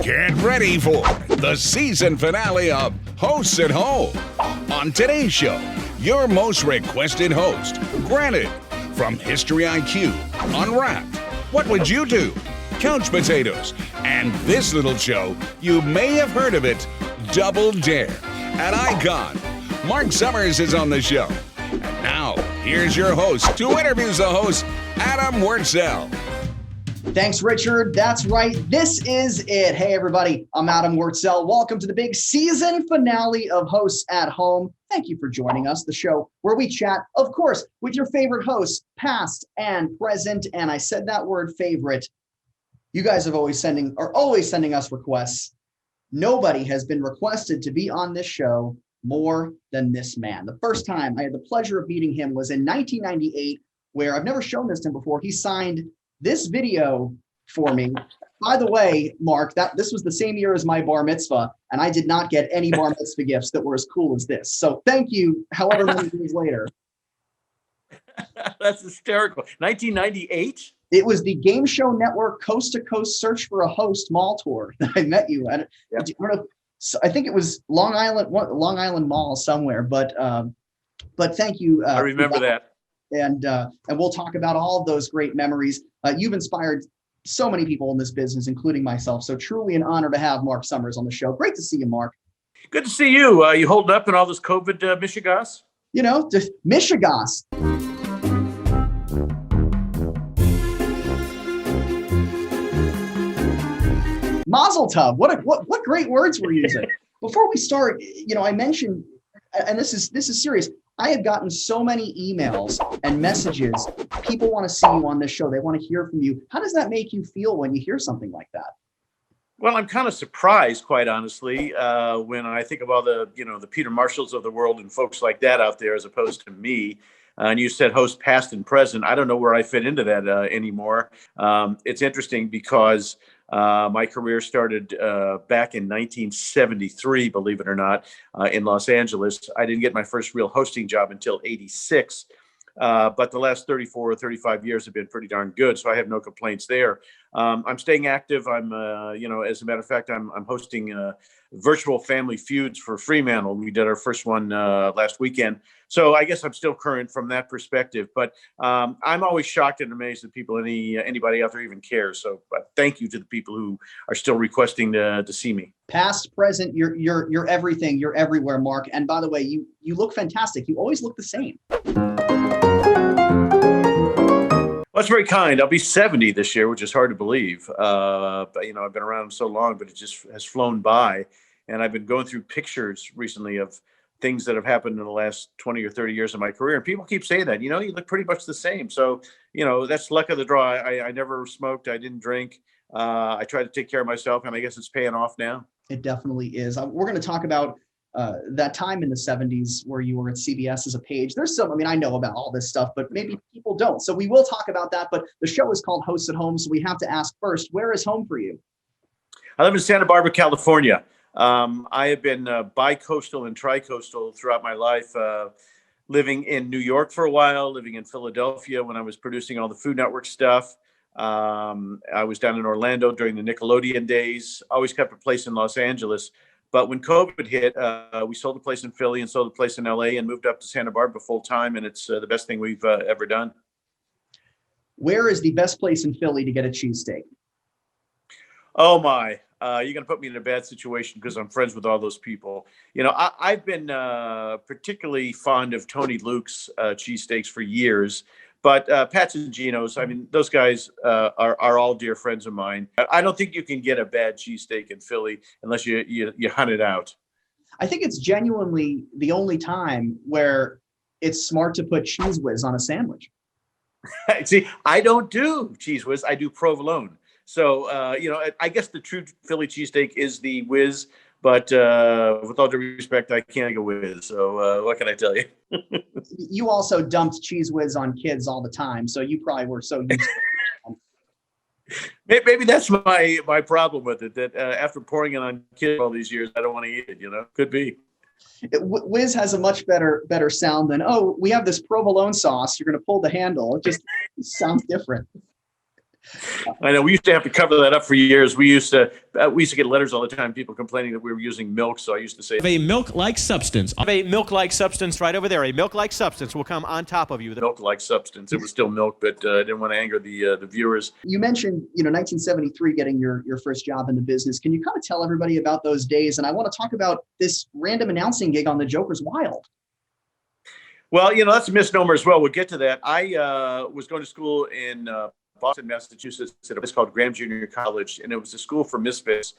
Get ready for the season finale of Hosts at Home. On today's show, your most requested host, Granted, from History IQ, Unwrapped, What Would You Do? Couch Potatoes, and this little show, you may have heard of it, Double Dare. An icon, Marc Summers is on the show. And now, here's your host who interviews the host, Adam Wurtzel. Thanks, Richard. That's right. This is it. Hey, everybody. I'm Adam Wurtzel. Welcome to the big season finale of Hosts at Home. Thank you for joining us, the show where we chat, of course, with your favorite hosts, past and present. And I said that word favorite. You guys are always sending us requests. Nobody has been requested to be on this show more than this man. The first time I had the pleasure of meeting him was in 1998, where I've never shown this to him before. He signed this video for me. By the way, Mark, this was the same year as my bar mitzvah, and I did not get any bar mitzvah gifts that were as cool as this. So thank you, however many years later. That's hysterical. 1998? It was the Game Show Network Coast to Coast Search for a Host mall tour that I met you at. Yeah. I think it was Long Island Mall somewhere, but thank you. I remember that. And we'll talk about all of those great memories. You've inspired so many people in this business, including myself. So truly an honor to have Marc Summers on the show. Great to see you, Mark. Good to see you. You holding up in all this COVID mishigas? You know, just mishigas. Mazel tov. What great words we're using. Before we start, I mentioned, and this is serious. I have gotten so many emails and messages. People want to see you on this show. They want to hear from you. How does that make you feel when you hear something like that? Well, I'm kind of surprised, quite honestly, when I think of all the Peter Marshalls of the world and folks like that out there, as opposed to me. And you said host past and present. I don't know where I fit into that anymore. It's interesting because my career started back in 1973, believe it or not, in Los Angeles. I didn't get my first real hosting job until 86. But the last 34 or 35 years have been pretty darn good. So I have no complaints there. I'm staying active. I'm, as a matter of fact, I'm hosting virtual family feuds for Fremantle. We did our first one last weekend. So I guess I'm still current from that perspective, but I'm always shocked and amazed that anybody out there even cares. So thank you to the people who are still requesting to see me. Past, present, you're everything. You're everywhere, Mark. And by the way, you look fantastic. You always look the same. Well, that's very kind. I'll be 70 this year, which is hard to believe. But I've been around so long, but it just has flown by. And I've been going through pictures recently of things that have happened in the last 20 or 30 years of my career. And people keep saying that, you look pretty much the same. So, that's luck of the draw. I never smoked. I didn't drink. I try to take care of myself, and I guess it's paying off now. It definitely is. We're going to talk about that time in the 70s where you were at CBS as a page. I know about all this stuff, but maybe people don't. So we will talk about that. But the show is called Hosts at Home. So we have to ask first, where is home for you? I live in Santa Barbara, California. I have been bi-coastal and tri-coastal throughout my life, living in New York for a while, living in Philadelphia when I was producing all the Food Network stuff. I was down in Orlando during the Nickelodeon days, always kept a place in Los Angeles. But when COVID hit, we sold a place in Philly and sold a place in LA and moved up to Santa Barbara full time. And it's the best thing we've ever done. Where is the best place in Philly to get a cheesesteak? Oh, my. You're going to put me in a bad situation because I'm friends with all those people. I've been particularly fond of Tony Luke's cheesesteaks for years. But Pat's and Gino's, those guys are all dear friends of mine. I don't think you can get a bad cheesesteak in Philly unless you hunt it out. I think it's genuinely the only time where it's smart to put Cheese Whiz on a sandwich. See, I don't do Cheese Whiz. I do provolone. So, I guess the true Philly cheesesteak is the whiz, but with all due respect, I can't go whiz. So what can I tell you? You also dumped Cheese Whiz on kids all the time. So you probably were so used to it. Maybe that's my problem with it, that after pouring it on kids all these years, I don't want to eat it, Could be. Whiz has a much better sound than, we have this provolone sauce. You're going to pull the handle. It just sounds different. I know we used to have to cover that up for years. We used to get letters all the time, people complaining that we were using milk. So I used to say, a milk-like substance. A milk-like substance right over there. A milk-like substance will come on top of you. The milk-like substance. It was still milk, but I didn't want to anger the viewers. You mentioned, 1973 getting your first job in the business. Can you kind of tell everybody about those days? And I want to talk about this random announcing gig on the Joker's Wild. Well, that's a misnomer as well. We'll get to that. I was going to school in Boston, Massachusetts, at a place called Graham Junior College, and it was a school for misfits.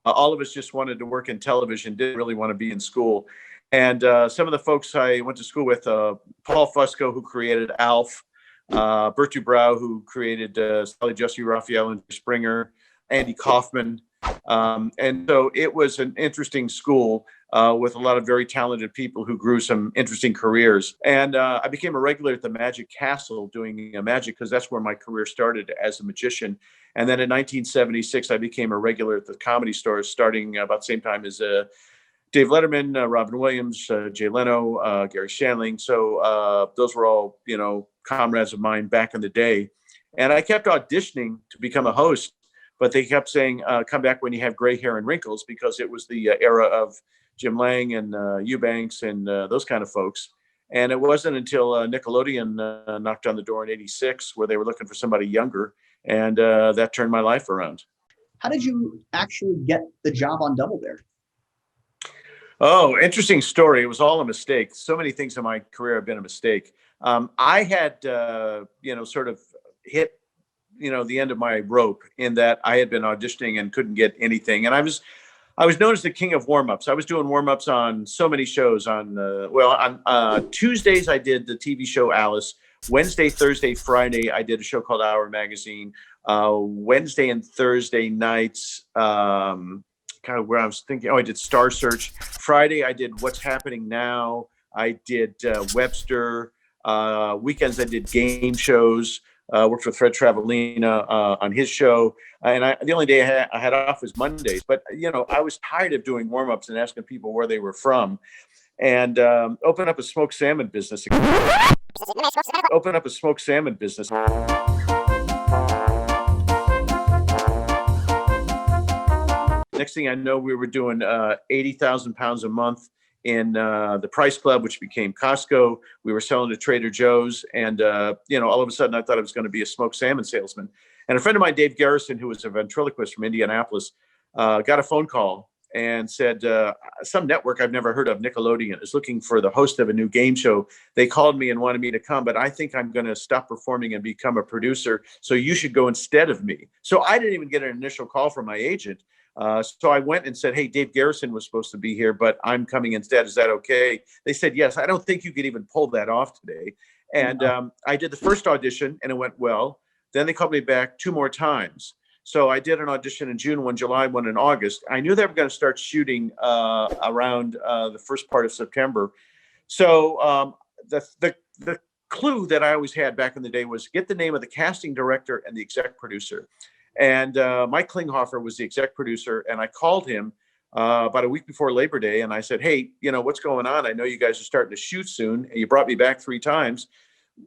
All of us just wanted to work in television, didn't really want to be in school. And some of the folks I went to school with, Paul Fusco, who created Alf, Bert Dubrau, who created Sally Jesse Raphael and Springer, Andy Kaufman. And so it was an interesting school with a lot of very talented people who grew some interesting careers. And I became a regular at the Magic Castle doing magic because that's where my career started as a magician. And then in 1976, I became a regular at the Comedy Store, starting about the same time as Dave Letterman, Robin Williams, Jay Leno, Gary Shandling. So those were all, comrades of mine back in the day. And I kept auditioning to become a host, but they kept saying, come back when you have gray hair and wrinkles, because it was the era of Jim Lang and Eubanks and those kind of folks. And it wasn't until Nickelodeon knocked on the door in '86 where they were looking for somebody younger. And that turned my life around. How did you actually get the job on Double Dare? Oh, interesting story. It was all a mistake. So many things in my career have been a mistake. I had, sort of hit, the end of my rope in that I had been auditioning and couldn't get anything. And I was known as the king of warm-ups. I was doing warm-ups on so many shows. On Tuesdays, I did the TV show Alice. Wednesday, Thursday, Friday, I did a show called Hour Magazine. Wednesday and Thursday nights, kind of where I was thinking, I did Star Search. Friday, I did What's Happening Now. I did Webster. Weekends, I did game shows. Worked with Fred Travalina on his show. And the only day I had off was Mondays. But, I was tired of doing warm-ups and asking people where they were from. And opened up a smoked salmon business. Next thing I know, we were doing 80,000 pounds a month in the Price Club, which became Costco. We were selling to Trader Joe's. And, all of a sudden I thought I was going to be a smoked salmon salesman. And a friend of mine, Dave Garrison, who was a ventriloquist from Indianapolis, got a phone call and said, some network I've never heard of, Nickelodeon, is looking for the host of a new game show. They called me and wanted me to come, but I think I'm going to stop performing and become a producer. So you should go instead of me. So I didn't even get an initial call from my agent. So I went and said, hey, Dave Garrison was supposed to be here, but I'm coming instead. Is that okay? They said, yes. I don't think you could even pull that off today. And I did the first audition and it went well. Then they called me back 2 more times. So I did an audition in June, 1 July, 1 in August. I knew they were going to start shooting around the first part of September. So the clue that I always had back in the day was get the name of the casting director and the exec producer. And Mike Klinghoffer was the exec producer. And I called him about a week before Labor Day. And I said, hey, what's going on? I know you guys are starting to shoot soon. And you brought me back 3 times.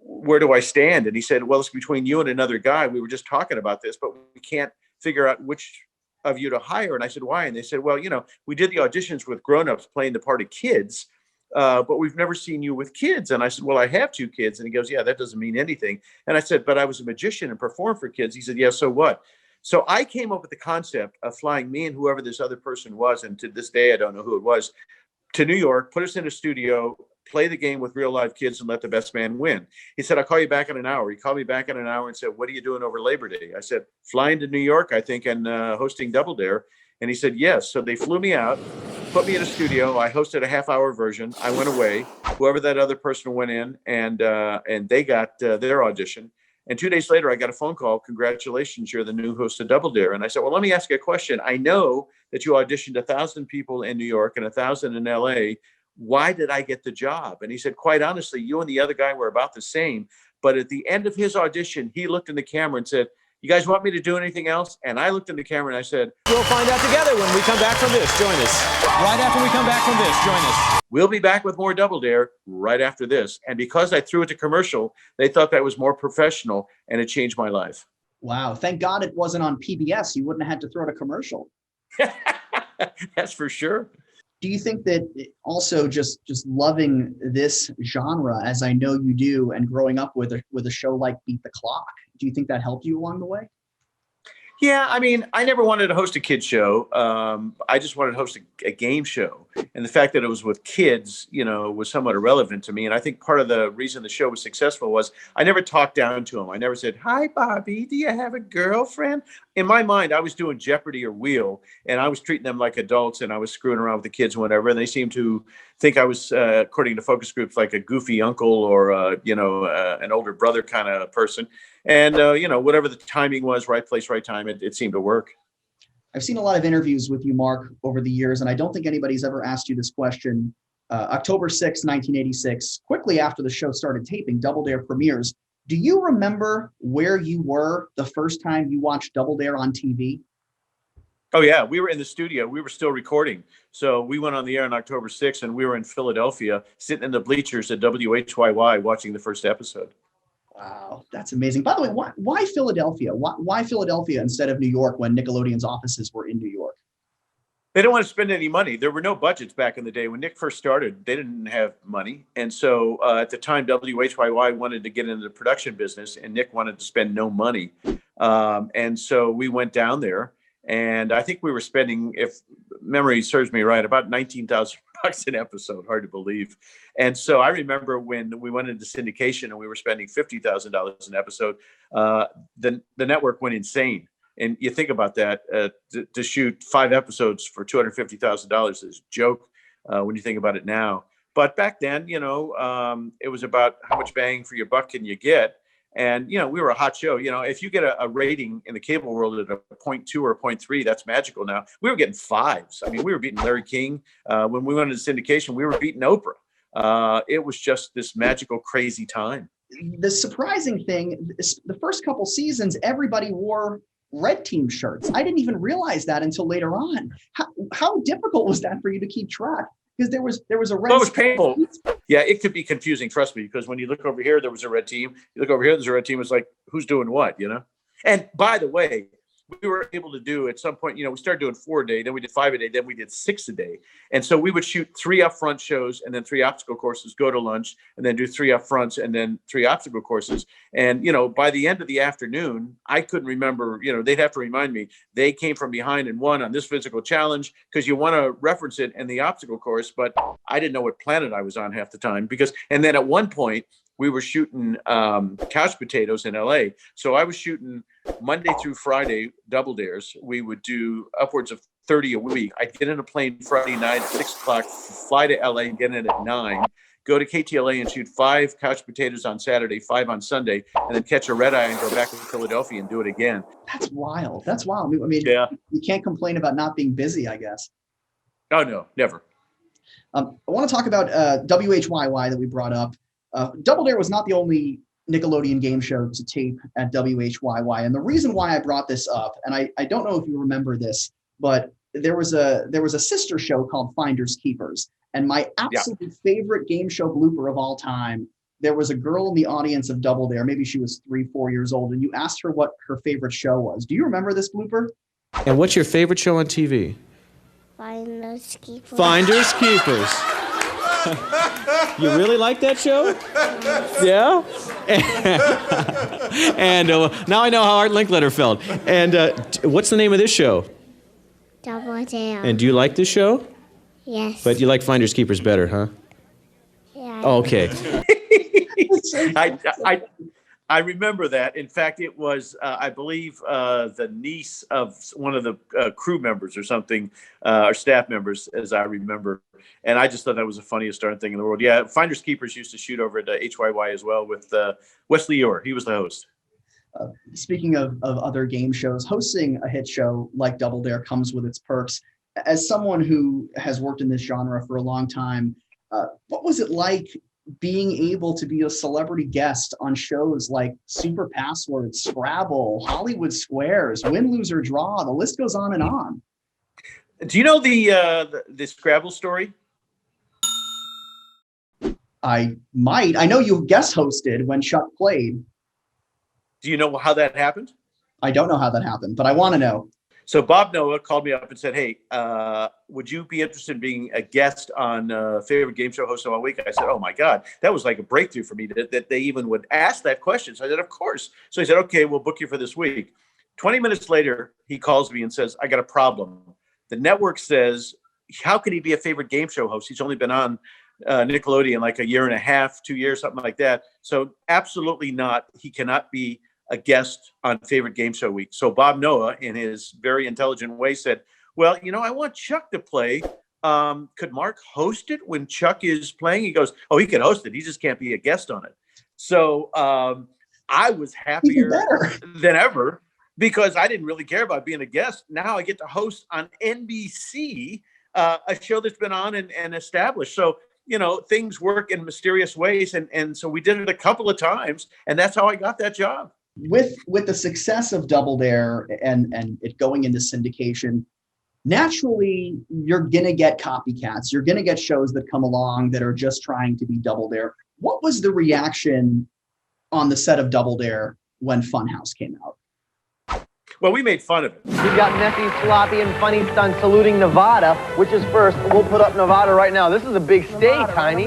Where do I stand? And he said, well, it's between you and another guy. We were just talking about this, but we can't figure out which of you to hire. And I said, why? And they said, well, we did the auditions with grownups playing the part of kids, but we've never seen you with kids. And I said, well, I have 2 kids. And he goes, yeah, that doesn't mean anything. And I said, but I was a magician and performed for kids. He said, yeah, so what? So I came up with the concept of flying me and whoever this other person was, and to this day, I don't know who it was, to New York, put us in a studio, play the game with real live kids and let the best man win. He said, I'll call you back in an hour. He called me back in an hour and said, what are you doing over Labor Day? I said, flying to New York, I think, and hosting Double Dare. And he said, yes. So they flew me out, put me in a studio. I hosted a half-hour version. I went away. Whoever that other person went in, and they got their audition. And 2 days later, I got a phone call. Congratulations, you're the new host of Double Dare. And I said, well, let me ask you a question. I know that you auditioned 1,000 people in New York and 1,000 in LA. Why did I get the job? And he said, quite honestly, you and the other guy were about the same. But at the end of his audition, he looked in the camera and said, you guys want me to do anything else? And I looked in the camera and I said, We'll find out together when we come back from this. Join us. Right after we come back from this, join us. We'll be back with more Double Dare right after this. And because I threw it to commercial, they thought that was more professional, and it changed my life. Wow. Thank God it wasn't on PBS. You wouldn't have had to throw a commercial. That's for sure. Do you think that also just loving this genre, as I know you do, and growing up with a show like Beat the Clock, do you think that helped you along the way? Yeah, I mean, I never wanted to host a kid show. I just wanted to host a game show. And the fact that it was with kids, was somewhat irrelevant to me. And I think part of the reason the show was successful was I never talked down to them. I never said, "Hi, Bobby, do you have a girlfriend?" In my mind, I was doing Jeopardy or Wheel, and I was treating them like adults, and I was screwing around with the kids and whatever. And they seemed to think I was, according to focus groups, like a goofy uncle or, an older brother kind of person. And, whatever the timing was, right place, right time, it seemed to work. I've seen a lot of interviews with you, Mark, over the years, and I don't think anybody's ever asked you this question. October 6, 1986, quickly after the show started taping, Double Dare premieres. Do you remember where you were the first time you watched Double Dare on TV? Oh, yeah. We were in the studio. We were still recording. So we went on the air on October 6th, and we were in Philadelphia, sitting in the bleachers at WHYY watching the first episode. Wow, that's amazing. By the way, why Philadelphia? Why Philadelphia instead of New York when Nickelodeon's offices were in New York? They didn't want to spend any money. There were no budgets back in the day. When Nick first started, they didn't have money. And so at the time, WHYY wanted to get into the production business, and Nick wanted to spend no money. And so we went down there. And I think we were spending, if memory serves me right, about $19,000 an episode. Hard to believe. And so I remember when we went into syndication and we were spending $50,000 an episode, the network went insane. And you think about that, to shoot 5 episodes for $250,000 is a joke when you think about it now. But back then, it was about how much bang for your buck can you get. And, we were a hot show. If you get a rating in the cable world at a 0.2 or a 0.3, that's magical now. We were getting 5s. I mean, we were beating Larry King. When we went into syndication, we were beating Oprah. It was just this magical, crazy time. The surprising thing, the first couple seasons, everybody wore red team shirts. I didn't even realize that until later on. How difficult was that for you to keep track? Because there was a red. Well, it was painful. Yeah, it could be confusing. Trust me, because when you look over here, there was a red team. You look over here, there's a red team. It's like, who's doing what? And by the way, we were able to do at some point. We started doing 4 a day, then we did 5 a day, then we did 6 a day. And so we would shoot 3 upfront shows and then 3 obstacle courses, go to lunch, and then do 3 upfronts and then 3 obstacle courses. And by the end of the afternoon, I couldn't remember. They'd have to remind me they came from behind and won on this physical challenge, because you want to reference it in the obstacle course. But I didn't know what planet I was on half the time, and then at one point we were shooting couch potatoes in LA. So I was shooting Monday through Friday double dares. We would do upwards of 30 a week. I'd get in a plane Friday night at 6 o'clock, fly to LA and get in at 9, go to KTLA and shoot 5 couch potatoes on Saturday, 5 on Sunday, and then catch a red eye and go back to Philadelphia and do it again. That's wild. That's wild. I mean, yeah. You can't complain about not being busy, I guess. Oh, no, never. I want to talk about WHYY that we brought up. Double Dare was not the only Nickelodeon game show to tape at WHYY. And the reason why I brought this up, and I don't know if you remember this, but there was a sister show called Finders Keepers. And my absolute favorite game show blooper of all time, there was a girl in the audience of Double Dare. Maybe she was 3-4 years old. And you asked her what her favorite show was. Do you remember this blooper? And what's your favorite show on TV? Finders Keepers. Finders Keepers. You really like that show? Yeah? And now I know how Art Linkletter felt. And what's the name of this show? Double Dare. And do you like this show? Yes. But you like Finders Keepers better, huh? Yeah. Oh, okay. I remember that. In fact, it was, I believe, the niece of one of the crew members or something, or staff members, as I remember. And I just thought that was the funniest darn thing in the world. Yeah, Finders Keepers used to shoot over at HYY as well with Wesley Orr. He was the host. Speaking of other game shows, hosting a hit show like Double Dare comes with its perks. As someone who has worked in this genre for a long time, what was it like being able to be a celebrity guest on shows like Super Password, Scrabble, Hollywood Squares, Win, Lose, or Draw? The list goes on and on. Do you know the Scrabble story? I might. I know you guest hosted when Chuck played. Do you know how that happened? I don't know how that happened, but I want to know. So Bob Noah called me up and said, hey, would you be interested in being a guest on Favorite Game Show Host of All Week? I said, oh, my God, that was like a breakthrough for me that they even would ask that question. So I said, of course. So he said, okay, we'll book you for this week. 20 minutes later, he calls me and says, I got a problem. The network says, how could he be a favorite game show host? He's only been on Nickelodeon like a year and a half, 2 years, something like that. So absolutely not. He cannot be a guest on Favorite Game Show Week. So Bob Noah, in his very intelligent way, said, well, I want Chuck to play. Could Mark host it when Chuck is playing? He goes, oh, he could host it. He just can't be a guest on it. So I was happier than ever because I didn't really care about being a guest. Now I get to host on NBC, a show that's been on and established. So, things work in mysterious ways. And so we did it a couple of times, and that's how I got that job. With the success of Double Dare and it going into syndication, naturally you're gonna get copycats. You're gonna get shows that come along that are just trying to be Double Dare. What was the reaction on the set of Double Dare when Funhouse came out? Well, we made fun of it. We've got messy, sloppy, and funny stunts saluting Nevada, which is first. We'll put up Nevada right now. This is a big state, Tiny.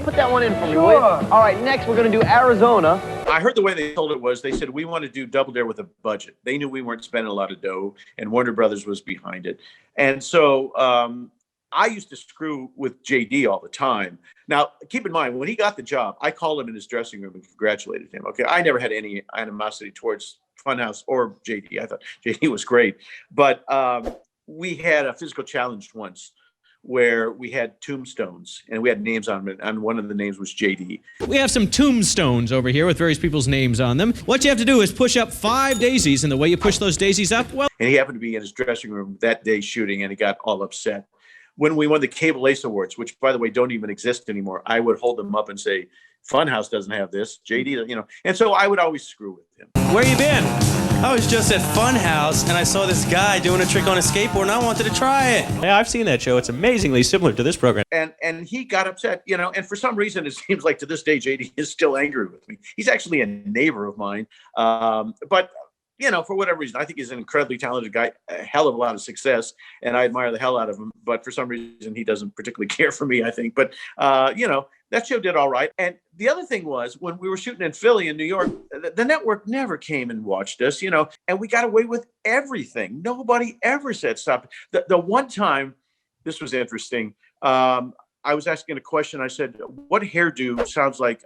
Put that one in for me, will you? All right, next we're going to do Arizona. I heard the way they told it was they said, we want to do Double Dare with a budget. They knew we weren't spending a lot of dough, and Warner Brothers was behind it. And so I used to screw with JD all the time. Now, keep in mind, when he got the job, I called him in his dressing room and congratulated him. Okay, I never had any animosity towards Funhouse or JD. I thought JD was great. But we had a physical challenge once where we had tombstones and we had names on them, and one of the names was JD. We have some tombstones over here with various people's names on them. What you have to do is push up 5 daisies, and the way you push those daisies up, well... And he happened to be in his dressing room that day shooting, and he got all upset. When we won the Cable Ace Awards, which, by the way, don't even exist anymore, I would hold them up and say, Funhouse doesn't have this, JD, and so I would always screw with him. Where you been? I was just at Funhouse, and I saw this guy doing a trick on a skateboard, and I wanted to try it. Yeah, I've seen that show. It's amazingly similar to this program. And he got upset, and for some reason, it seems like to this day, JD is still angry with me. He's actually a neighbor of mine, but for whatever reason, I think he's an incredibly talented guy, a hell of a lot of success, and I admire the hell out of him. But for some reason, he doesn't particularly care for me, I think. But, that show did all right. And the other thing was when we were shooting in Philly and New York, the network never came and watched us, and we got away with everything. Nobody ever said stop. The one time, this was interesting. I was asking a question. I said, what hairdo sounds like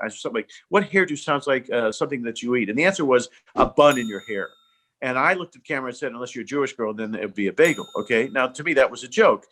something that you eat? And the answer was a bun in your hair. And I looked at the camera and said, unless you're a Jewish girl, then it would be a bagel. Okay. Now, to me, that was a joke.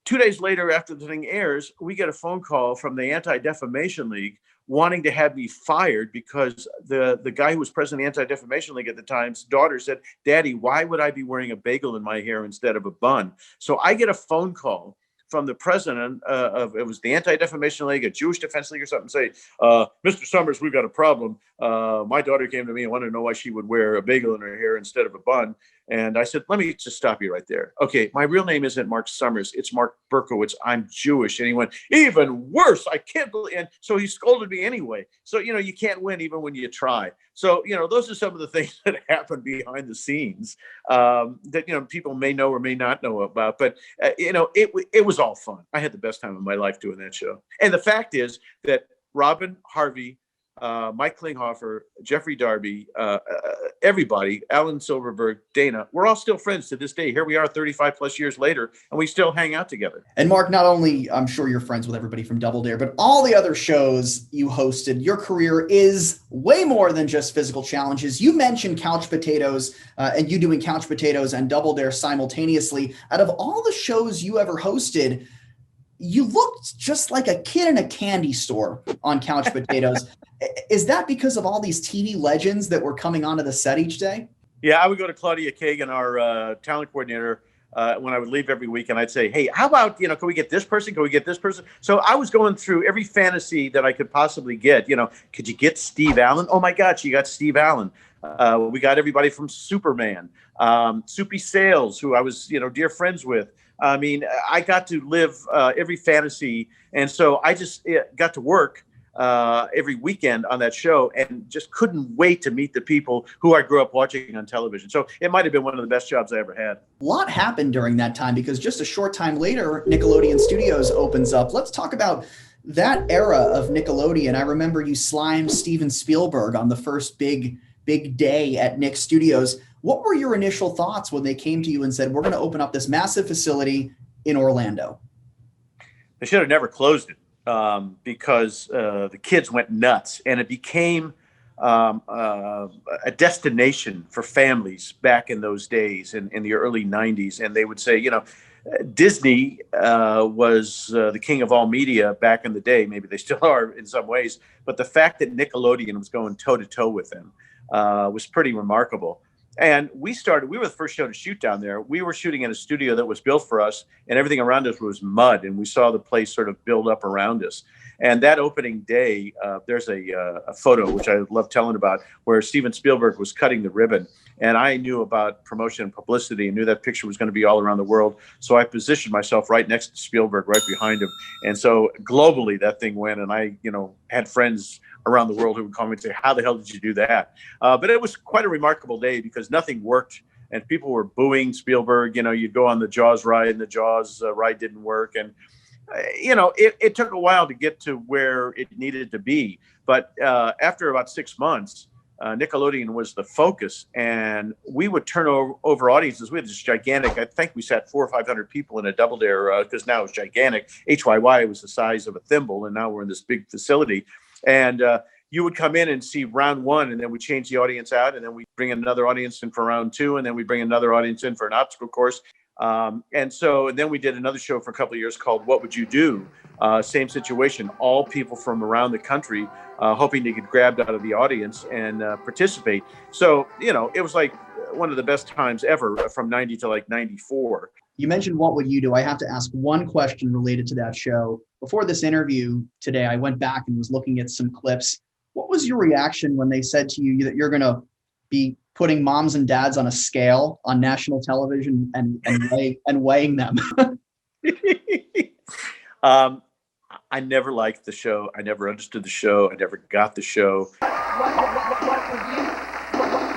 2 days later, after the thing airs, we get a phone call from the Anti-Defamation League wanting to have me fired because the guy who was president of the Anti-Defamation League at the time's daughter said, Daddy, why would I be wearing a bagel in my hair instead of a bun? So I get a phone call from the president it was the Anti-Defamation League, a Jewish Defense League or something, say, Mr. Summers, we've got a problem. My daughter came to me and wanted to know why she would wear a bagel in her hair instead of a bun. And I said, let me just stop you right there. Okay, my real name isn't Marc Summers. It's Mark Berkowitz. I'm Jewish. And he went, even worse. I can't believe. And so he scolded me anyway. So, you can't win even when you try. So, those are some of the things that happen behind the scenes that, people may know or may not know about. But, it was all fun. I had the best time of my life doing that show. And the fact is that Robin, Harvey, Mike Klinghoffer, Jeffrey Darby, everybody, Alan Silverberg, Dana, we're all still friends to this day. Here we are 35 plus years later, and we still hang out together. And Mark, not only I'm sure you're friends with everybody from Double Dare, but all the other shows you hosted, your career is way more than just physical challenges. You mentioned Couch Potatoes and you doing Couch Potatoes and Double Dare simultaneously. Out of all the shows you ever hosted, you looked just like a kid in a candy store on Couch Potatoes. Is that because of all these TV legends that were coming onto the set each day? Yeah, I would go to Claudia Kagan, our talent coordinator, when I would leave every week, and I'd say, hey, how about, can we get this person? Can we get this person? So I was going through every fantasy that I could possibly get. Could you get Steve Allen? Oh, my God, you got Steve Allen. We got everybody from Superman, Soupy Sales, who I was, dear friends with. I mean, I got to live every fantasy. And so I just got to work every weekend on that show, and just couldn't wait to meet the people who I grew up watching on television. So it might have been one of the best jobs I ever had. A lot happened during that time because just a short time later, Nickelodeon Studios opens up. Let's talk about that era of Nickelodeon. I remember you slimed Steven Spielberg on the first big day at Nick Studios. What were your initial thoughts when they came to you and said, we're going to open up this massive facility in Orlando? They should have never closed it. Because the kids went nuts, and it became a destination for families back in those days in the early 90s. And they would say, Disney was the king of all media back in the day. Maybe they still are in some ways. But the fact that Nickelodeon was going toe-to-toe with them was pretty remarkable. And we were the first show to shoot down there. We were shooting in a studio that was built for us, and everything around us was mud. And we saw the place sort of build up around us. And that opening day, there's a photo, which I love telling about, where Steven Spielberg was cutting the ribbon. And I knew about promotion and publicity and knew that picture was going to be all around the world. So I positioned myself right next to Spielberg, right behind him. And so globally, that thing went. And I, had friends around the world who would call me and say, how the hell did you do that? But it was quite a remarkable day because nothing worked and people were booing Spielberg. You'd go on the Jaws ride and the Jaws ride didn't work. And, it took a while to get to where it needed to be. But after about 6 months, Nickelodeon was the focus, and we would turn over audiences. We had this gigantic, I think we sat 400 or 500 people in a Double Dare because now it's gigantic. HYY was the size of a thimble, and now we're in this big facility. And you would come in and see round one, and then we change the audience out, and then we bring another audience in for round two, and then we bring another audience in for an obstacle course. And then we did another show for a couple of years called What Would You Do? Same situation, all people from around the country hoping to get grabbed out of the audience and participate. So, it was like one of the best times ever from 90 to like 94. You mentioned What Would You Do? I have to ask one question related to that show. Before this interview today, I went back and was looking at some clips. What was your reaction when they said to you that you're going to be putting moms and dads on a scale on national television and weighing them? I never liked the show. I never understood the show. I never got the show.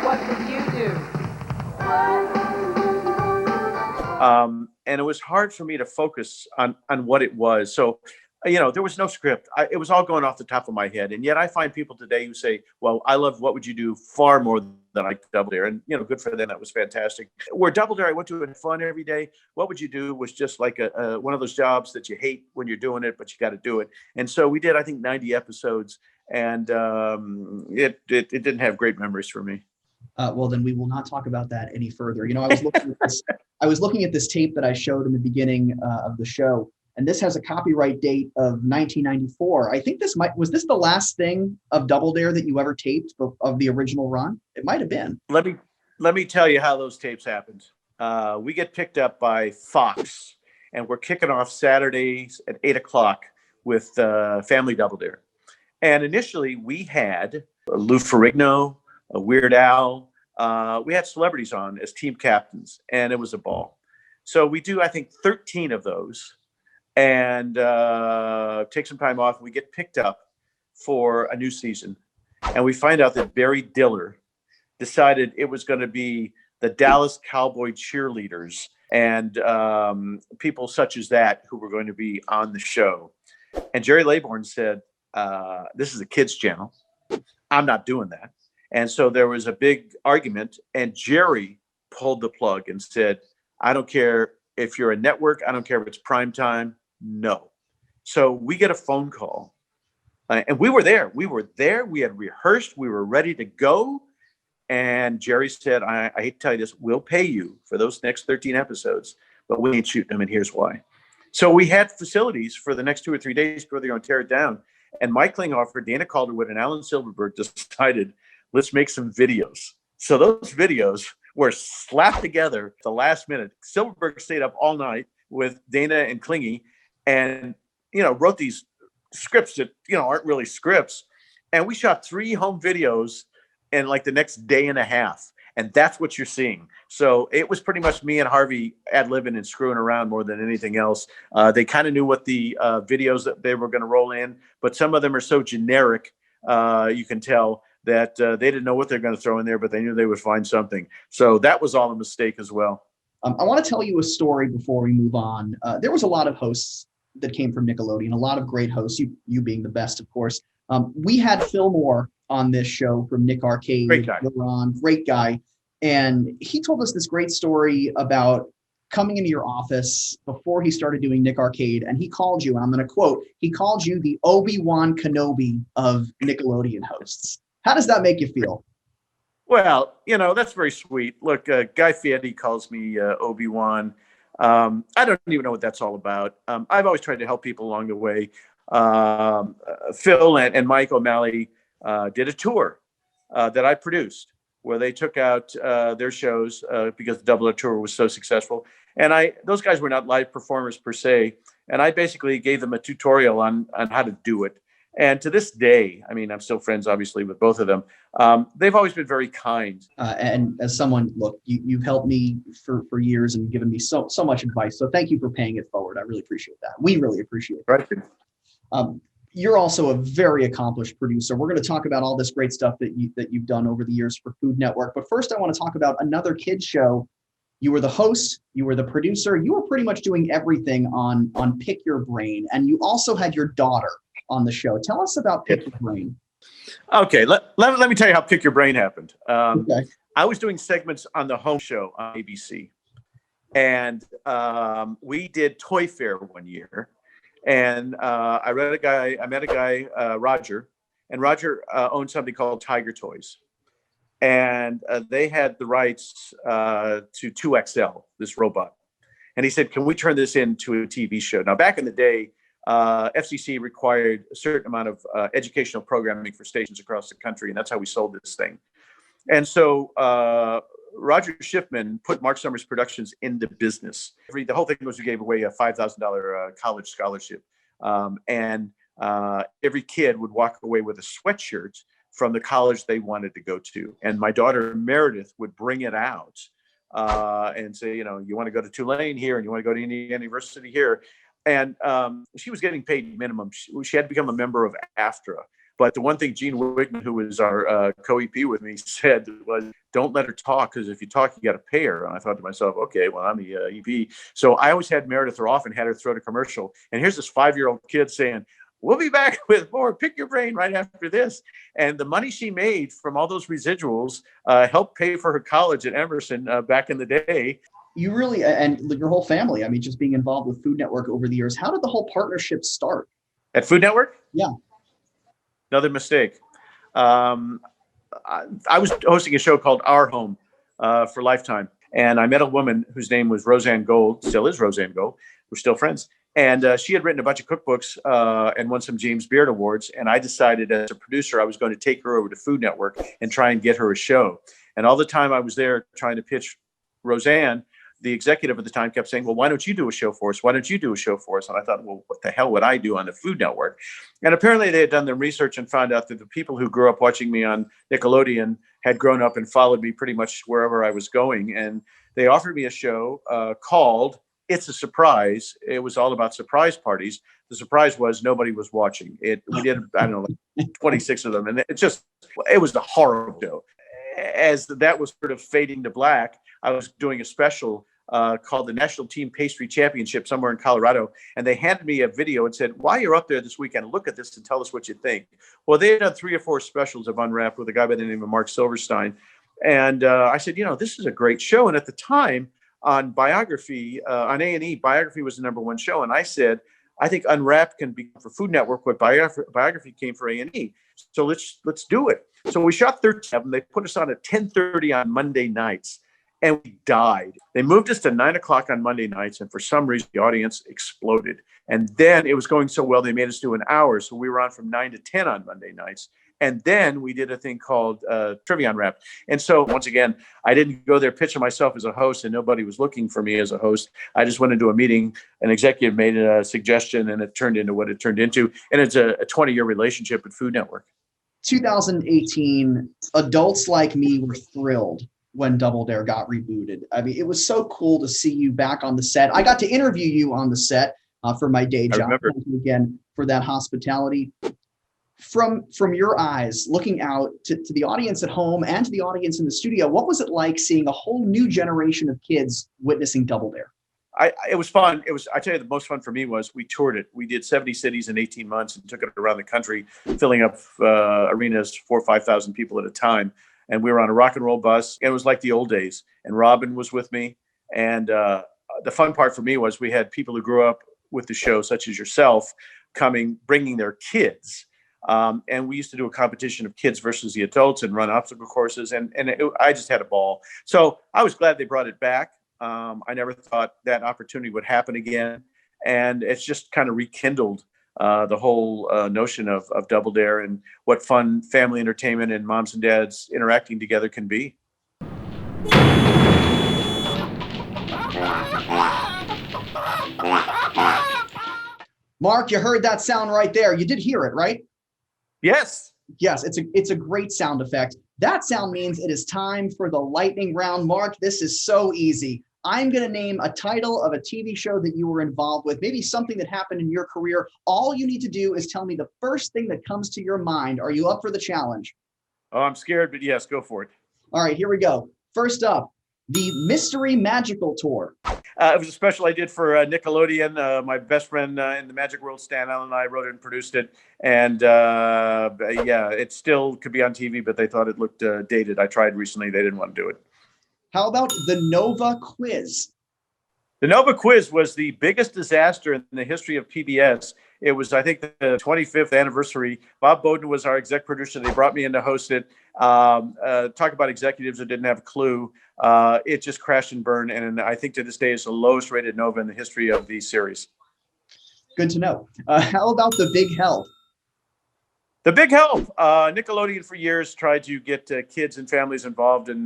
What would you do? And it was hard for me to focus on what it was. So, there was no script. It was all going off the top of my head. And yet I find people today who say, well, I love What Would You Do far more than I Double Dare. And, good for them. That was fantastic. Where Double Dare, I went to it fun every day. What Would You Do was just like one of those jobs that you hate when you're doing it, but you got to do it. And so we did, I think, 90 episodes. And it didn't have great memories for me. Well, then we will not talk about that any further. I was looking at this tape that I showed in the beginning of the show, and this has a copyright date of 1994. I think was this the last thing of Double Dare that you ever taped of the original run? It might have been. Let me tell you how those tapes happened. We get picked up by Fox, and we're kicking off Saturdays at 8:00 with Family Double Dare. And initially, we had Lou Ferrigno, Weird Al. We had celebrities on as team captains, and it was a ball. So we do, I think, 13 of those and take some time off. We get picked up for a new season, and we find out that Barry Diller decided it was going to be the Dallas Cowboy cheerleaders and people such as that who were going to be on the show. And Jerry Laybourne said, this is a kids channel. I'm not doing that. And so there was a big argument, and Jerry pulled the plug and said, I don't care if you're a network. I don't care if it's prime time. No. So we get a phone call, and we were there. We had rehearsed. We were ready to go. And Jerry said, I hate to tell you this, we'll pay you for those next 13 episodes, but we ain't shooting them, and here's why. So we had facilities for the next 2 or 3 days before they're going to tear it down. And Mike Klinghoffer, Dana Calderwood, and Alan Silverberg decided, let's make some videos. So those videos were slapped together at the last minute. Silverberg stayed up all night with Dana and Klingy and, wrote these scripts that, aren't really scripts. And we shot 3 home videos in like the next day and a half. And that's what you're seeing. So it was pretty much me and Harvey ad-libbing and screwing around more than anything else. They kind of knew what the videos that they were going to roll in, but some of them are so generic, you can tell that they didn't know what they're going to throw in there, but they knew they would find something. So that was all a mistake as well. I want to tell you a story before we move on. There was a lot of hosts that came from Nickelodeon, a lot of great hosts, you being the best, of course. We had Phil Moore on this show from Nick Arcade. Great guy. Great guy. And he told us this great story about coming into your office before he started doing Nick Arcade. And he called you, and I'm going to quote, he called you the Obi-Wan Kenobi of Nickelodeon hosts. How does that make you feel? Well, that's very sweet. Look, Guy Fieri calls me Obi-Wan. I don't even know what that's all about. I've always tried to help people along the way. Phil and Mike O'Malley did a tour that I produced where they took out their shows because the Double R Tour was so successful. And those guys were not live performers per se. And I basically gave them a tutorial on how to do it. And to this day, I mean, I'm still friends, obviously, with both of them. They've always been very kind. And as someone, look, you've helped me for years and given me so much advice. So thank you for paying it forward. I really appreciate that. We really appreciate it. Right. You're also a very accomplished producer. We're going to talk about all this great stuff that you've done over the years for Food Network. But first, I want to talk about another kids show. You were the host, you were the producer, you were pretty much doing everything on Pick Your Brain. And you also had your daughter on the show. Tell us about Pick Your Brain. Okay, let me tell you how Pick Your Brain happened. Okay. I was doing segments on the home show on ABC. And we did Toy Fair one year. And I met a guy, Roger, and Roger owned something called Tiger Toys. And they had the rights to 2XL, this robot. And he said, can we turn this into a TV show? Now, back in the day, FCC required a certain amount of educational programming for stations across the country. And that's how we sold this thing. And so Roger Schiffman put Marc Summers Productions into business. The whole thing was we gave away a $5,000 college scholarship. And every kid would walk away with a sweatshirt from the college they wanted to go to. And my daughter Meredith would bring it out and say, you want to go to Tulane here and you want to go to Indiana University here. And she was getting paid minimum. She had become a member of AFTRA. But the one thing Gene Wigman, who was our co-EP with me, said was, don't let her talk, because if you talk, you got to pay her. And I thought to myself, okay, well, I'm the EP. So I always had Meredith off and had her throw to commercial. And here's this 5-year-old kid saying, we'll be back with more Pick Your Brain right after this. And the money she made from all those residuals helped pay for her college at Emerson back in the day. You really, and your whole family, I mean, just being involved with Food Network over the years, how did the whole partnership start? At Food Network? Yeah. Another mistake. I was hosting a show called Our Home for Lifetime. And I met a woman whose name was Roseanne Gold, still is Roseanne Gold. We're still friends. And she had written a bunch of cookbooks and won some James Beard Awards. And I decided as a producer, I was going to take her over to Food Network and try and get her a show. And all the time I was there trying to pitch Roseanne, the executive at the time kept saying, well, why don't you do a show for us? Why don't you do a show for us? And I thought, well, what the hell would I do on the Food Network? And apparently they had done their research and found out that the people who grew up watching me on Nickelodeon had grown up and followed me pretty much wherever I was going. And they offered me a show called It's a Surprise. It was all about surprise parties. The surprise was nobody was watching it. We did, I don't know, like 26 of them. And it was a horrible show. As that was sort of fading to black, I was doing a special called the National Team Pastry Championship somewhere in Colorado. And they handed me a video and said, while you're up there this weekend, look at this and tell us what you think. Well, they had done 3 or 4 specials of Unwrapped with a guy by the name of Mark Silverstein. And I said, this is a great show. And at the time on Biography, on A&E, Biography was the #1 show. And I said, I think Unwrapped can be for Food Network what Biography came for A&E. So let's do it. So we shot 13 of them. They put us on at 10:30 on Monday nights. And we died. They moved us to 9 o'clock on Monday nights. And for some reason, the audience exploded. And then it was going so well, they made us do an hour. So we were on from 9 to 10 on Monday nights. And then we did a thing called Trivia Unwrapped. And so once again, I didn't go there pitching myself as a host and nobody was looking for me as a host. I just went into a meeting, an executive made a suggestion and it turned into what it turned into. And it's a 20-year relationship with Food Network. 2018, adults like me were thrilled when Double Dare got rebooted. I mean, it was so cool to see you back on the set. I got to interview you on the set for my day job. Thank you again for that hospitality. From your eyes, looking out to the audience at home and to the audience in the studio, what was it like seeing a whole new generation of kids witnessing Double Dare? It was fun. I tell you, the most fun for me was we toured it. We did 70 cities in 18 months and took it around the country, filling up arenas 4,000 or 5,000 people at a time. And we were on a rock and roll bus. It was like the old days. And Robin was with me. And the fun part for me was we had people who grew up with the show, such as yourself, bringing their kids. And we used to do a competition of kids versus the adults and run obstacle courses. I just had a ball. So I was glad they brought it back. I never thought that opportunity would happen again. And it's just kind of rekindled the whole notion of Double Dare and what fun family entertainment and moms and dads interacting together can be. Mark, you heard that sound right there. You did hear it, right? Yes. Yes, it's a great sound effect. That sound means it is time for the lightning round. Mark, this is so easy. I'm going to name a title of a TV show that you were involved with, maybe something that happened in your career. All you need to do is tell me the first thing that comes to your mind. Are you up for the challenge? Oh, I'm scared, but yes, go for it. All right, here we go. First up, the Mystery Magical Tour. It was a special I did for Nickelodeon. My best friend in the Magic World, Stan Allen, and I wrote it and produced it. And yeah, it still could be on TV, but they thought it looked dated. I tried recently. They didn't want to do it. How about the Nova Quiz? The Nova Quiz was the biggest disaster in the history of PBS. It was, I think, the 25th anniversary. Bob Bowden was our exec producer. They brought me in to host it. Talk about executives that didn't have a clue. It just crashed and burned. And I think to this day is the lowest rated Nova in the history of the series. Good to know. How about the Big Help? The Big Help. Nickelodeon for years tried to get kids and families involved in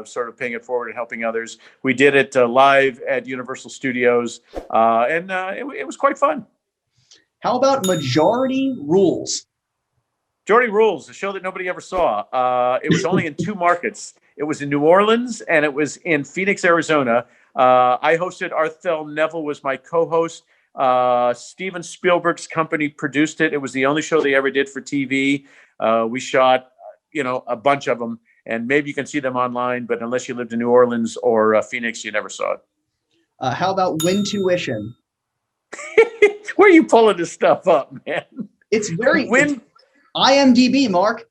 sort of paying it forward and helping others. We did it live at Universal Studios, and it was quite fun. How about Majority Rules? Majority Rules, a show that nobody ever saw. It was only in two markets. It was in New Orleans and it was in Phoenix, Arizona. I hosted. Arthel Neville was my co-host. Steven Spielberg's company produced it. It was the only show they ever did for TV. We shot, a bunch of them, and maybe you can see them online, but unless you lived in New Orleans or Phoenix, you never saw it. How about Win Tuition? Where are you pulling this stuff up, man? It's IMDb, Mark.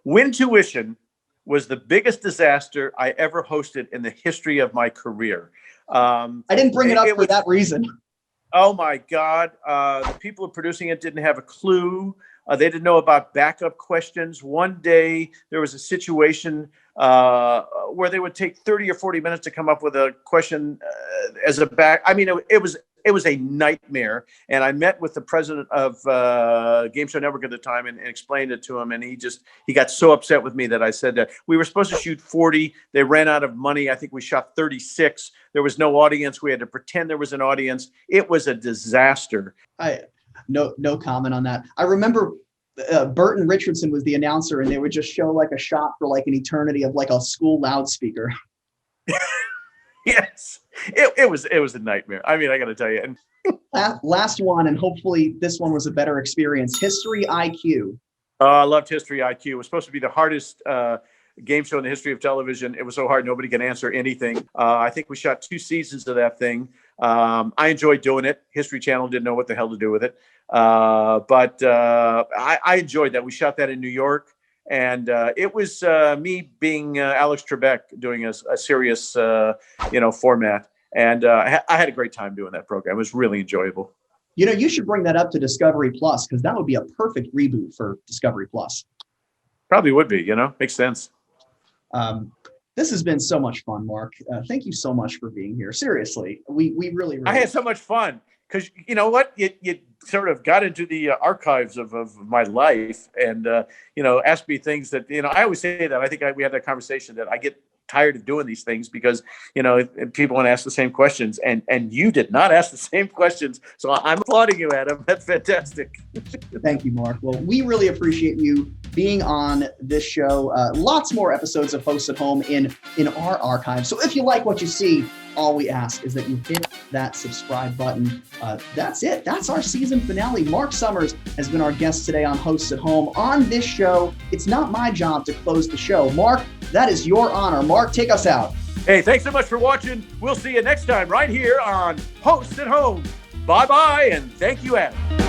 Win Tuition was the biggest disaster I ever hosted in the history of my career. I didn't bring it up for that reason. Oh my God. The people producing it didn't have a clue. They didn't know about backup questions. One day there was a situation where they would take 30 or 40 minutes to come up with a question as a back. I mean, it was a nightmare. And I met with the president of Game Show Network at the time and explained it to him. And he got so upset with me that I said that we were supposed to shoot 40. They ran out of money. I think we shot 36. There was no audience. We had to pretend there was an audience. It was a disaster. No comment on that. I remember Burton Richardson was the announcer, and they would just show like a shot for like an eternity of like a school loudspeaker. Yes, it was a nightmare. I mean, I got to tell you. And last one, and hopefully this one was a better experience. History IQ. I loved History IQ. It was supposed to be the hardest game show in the history of television. It was so hard nobody can answer anything. I think we shot 2 seasons of that thing. I enjoyed doing it. History Channel didn't know what the hell to do with it, but I enjoyed that. We shot that in New York. And it was me being Alex Trebek doing a serious, format. And I had a great time doing that program. It was really enjoyable. You should bring that up to Discovery Plus, because that would be a perfect reboot for Discovery Plus. Probably would be, makes sense. This has been so much fun, Mark. Thank you so much for being here. Seriously, we really. I had so much fun because you know what? You sort of got into the archives of my life and, asked me things that, I always say that I think we had that conversation that I get tired of doing these things because, people want to ask the same questions, and you did not ask the same questions. So I'm applauding you, Adam. That's fantastic. Thank you, Mark. Well, we really appreciate you being on this show. Lots more episodes of Hosts at Home in our archive. So if you like what you see, all we ask is that you hit that subscribe button. That's it. That's our season finale. Marc Summers has been our guest today on Hosts at Home. On this show, it's not my job to close the show. Mark, that is your honor. Mark, take us out. Hey, thanks so much for watching. We'll see you next time right here on Hosts at Home. Bye-bye, and thank you, Adam.